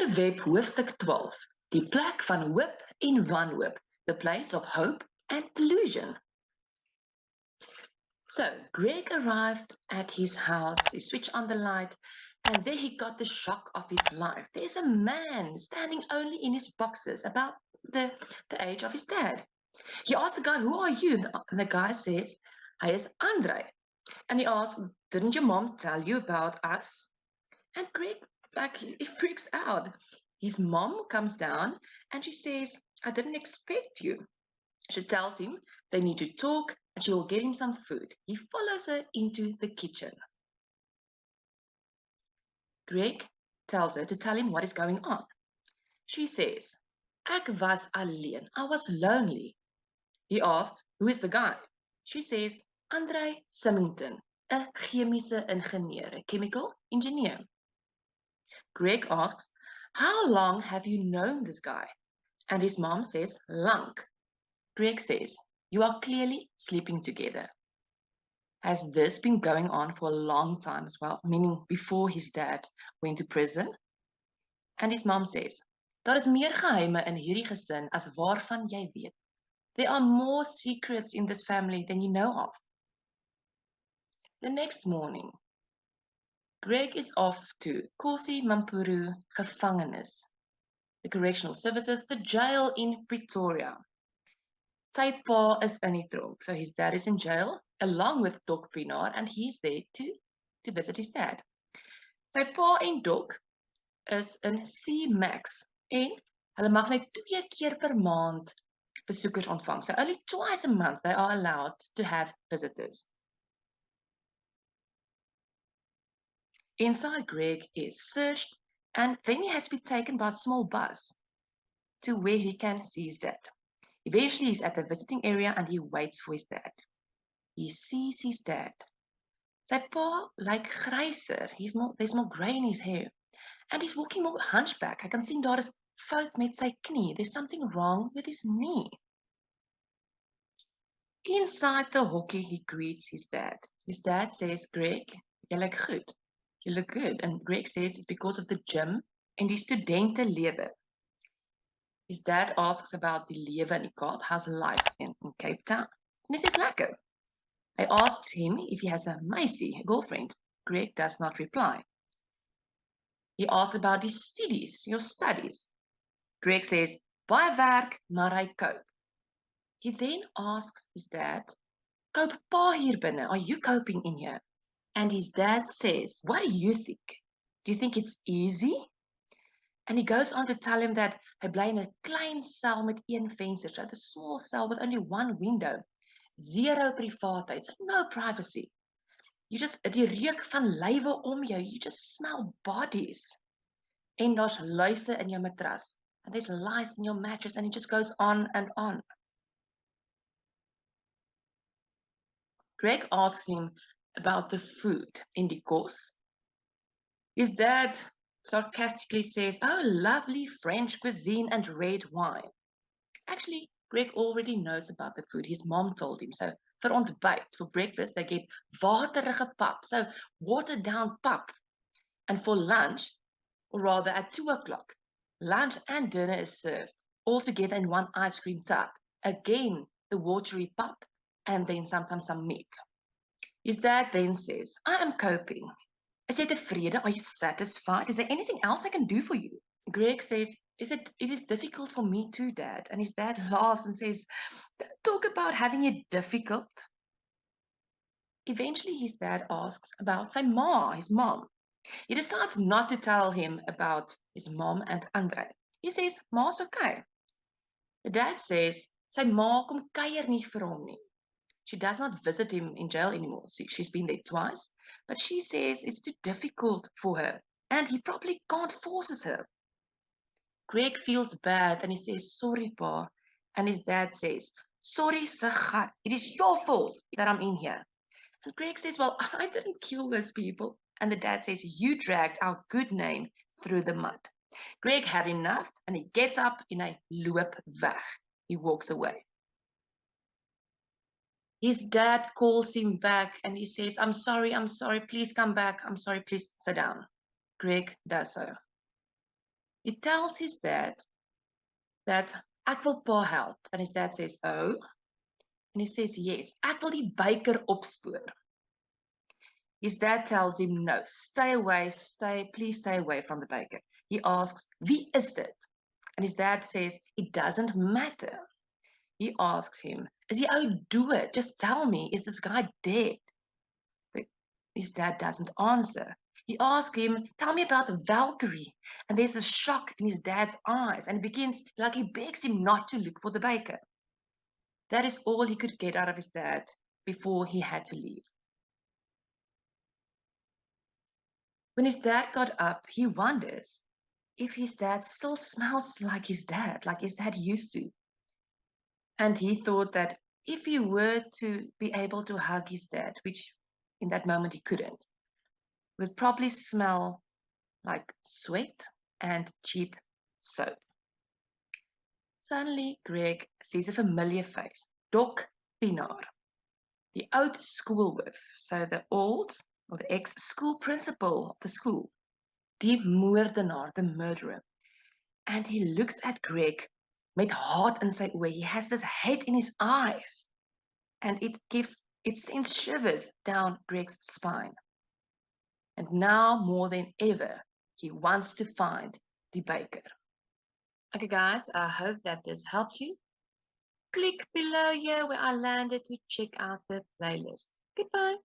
Onderwerp hoofstuk 12. Die plek van hoop en wanhoop. The place of hope and delusion. So, Greg arrived at his house, he switched on the light, and there he got the shock of his life. There's a man standing only in his boxers, about the age of his dad. He asked the guy, "Who are you?" And the guy says, "Hi, is Andre." And he asked, "Didn't your mom tell you about us?" And Greg, he freaks out. His mom comes down and she says, "I didn't expect you." She tells him they need to talk and she will get him some food. He follows her into the kitchen. Greg tells her to tell him what is going on. She says, "Ek was alleen. I was lonely." He asks, "Who is the guy?" She says, "Andre Symington, a chemische ingenieur, a chemical engineer." Greg asks, "How long have you known this guy?" And his mom says, "Lang." Greg says, "You are clearly sleeping together." Has this been going on for a long time as well, meaning before his dad went to prison? And his mom says, "Daar is meer geheime in hierdie gesin as waarvan jy weet. There are more secrets in this family than you know of." The next morning, Greg is off to Kosi Mampuru gevangenis, the correctional services, the jail in Pretoria. Sy pa is in die tronk, so his dad is in jail, along with Doc Pienaar, and he's there to visit his dad. Sy pa en Doc is in C-Max, en hulle mag net 2 keer per maand besoekers ontvang. So only twice a month they are allowed to have visitors. Inside, Greg is searched, and then he has to be taken by a small bus to where he can see his dad. Eventually, he's at the visiting area and he waits for his dad. He sees his dad. Sy pa lyk gryser. There's more grey in his hair. And he's walking more hunchback. I can see daar is fout met sy knie. There's something wrong with his knee. Inside the hockey, he greets his dad. His dad says, "Greg, jy lyk goed. You look good." And Greg says it's because of the gym and die studentenlewe. His dad asks about die lewe in die Kaap. How's life in Cape Town? And he says, "Lekker." I asked him if he has a meisie, a girlfriend. Greg does not reply. He asks about his studies, your studies. Greg says, "Baie werk, maar hy koop." He then asks his dad, "Koop pa hier binne? Are you coping in here?" And his dad says, "What do you think? Do you think it's easy?" And he goes on to tell him that hy bly in 'n klein cel met een venster, so 'n small cell with only one window. Zero privaatheid, so no privacy. You just, die reuk van lywe om jou, you just smell bodies. En daar's luise in jou matras, and there's lice in your mattress, and it just goes on and on. Greg asks him about the food in die kos. His dad sarcastically says, "Oh, lovely French cuisine and red wine." Actually, Greg already knows about the food. His mom told him. So vir ontbyt, for breakfast, they get waterige pap, so watered down pap. And for lunch, or rather at 2 o'clock, lunch and dinner is served all together in one ice cream tub. Again, the watery pap, and then sometimes some meat. His dad then says, "I am coping. Is jy tevrede? Are you satisfied? Is there anything else I can do for you?" Greg says, It is difficult for me too, Dad." And his dad laughs and says, "Don't talk about having it difficult." Eventually, his dad asks about sy ma, his mom. He decides not to tell him about his mom and Andre. He says, "Ma's okay." The dad says, sy ma kom kuier nie vir hom nie. She does not visit him in jail anymore. She's been there twice, but she says it's too difficult for her, and he probably can't force her. Greg feels bad and he says, "Sorry, Pa." And his dad says, "Sorry, se gat. It is your fault that I'm in here." And Greg says, "Well, I didn't kill those people." And the dad says, "You dragged our good name through the mud." Greg had enough and he gets up in a loop weg. He walks away. His dad calls him back and he says, I'm sorry, please come back. I'm sorry, please sit down." Greg does so. He tells his dad that ek wil pa help. And his dad says, oh. And he says, yes, ek wil die byker opspoor. His dad tells him, no, stay away, please stay away from the baker. He asks, wie is dit? And his dad says, it doesn't matter. He asks him, is he do it? Just tell me, is this guy dead? His dad doesn't answer. He asks him, tell me about the Valkyrie. And there's a shock in his dad's eyes. And he begs him not to look for the baker. That is all he could get out of his dad before he had to leave. When his dad got up, he wonders if his dad still smells like his dad used to. And he thought that if he were to be able to hug his dad, which in that moment he couldn't, would probably smell like sweat and cheap soap. Suddenly, Greg sees a familiar face, Doc Pienaar, the old schoolhoof, so the ex-school principal of the school, die moordenaar, the murderer. And he looks at Greg met haat in sy oë. He has this hate in his eyes. And it sends shivers down Greg's spine. And now more than ever, he wants to find the baker. Okay, guys, I hope that this helped you. Click below here where I landed to check out the playlist. Goodbye.